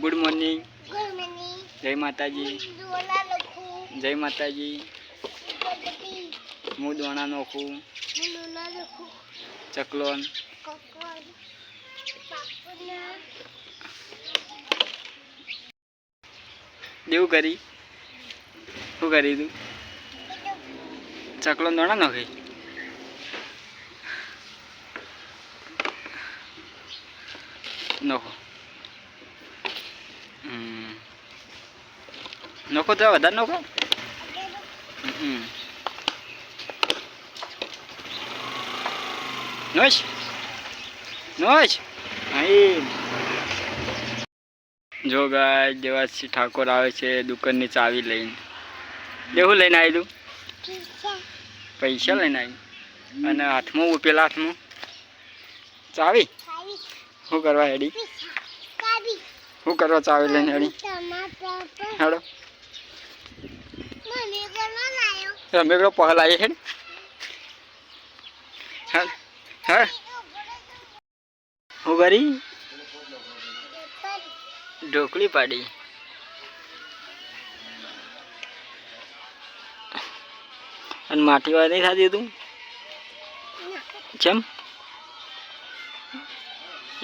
Good morning. Good morning. જય માતાજી. દોણા લખું. જય માતાજી. ગણપતિ. હું દોણા નોખું. હું દોણા લખું. ચકલોન. કોકોન. પાપના. દેવું કરી શું કરી તું? ચકલોન દોણા નોખી. નોખો નોખો તો વધારે નોખો. નોશ નોશ અહીં જો ગાય દેવાસી ઠાકોર આવે છે દુકાનની ચાવી લઈને. દેવું લઈને આવી તું? પૈસા લઈને આવી અને હાથમાં પેલા હાથમાં ચાવી. શું કરવા હેડી? શું કરવા ચાવી લઈને હેડી? હેડો અમે પેલો પહલ આવી હેડ. હા શું કરી? ઢોકળી પાડી. અને માટી વાર નહીં થતી તું? ચમ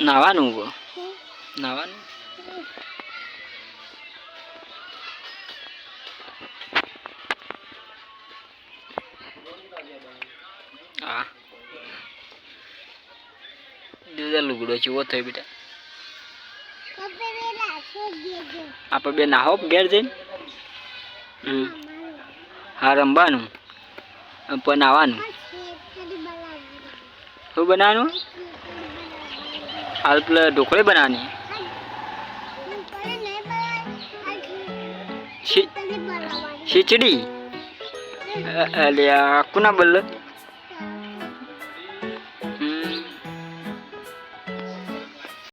નાવાનું નાવાનું. હા દીધા લુગડો ચેવો થયો બેટા? આપણે બે નાહો ઘેર જઈને. હા રમવાનું પણ નાવાનું. શું બનાવવાનું? હાલ પેલા ઢોકળી બનાવવાની. ખીચડી. અલ્યા કોના બોલ?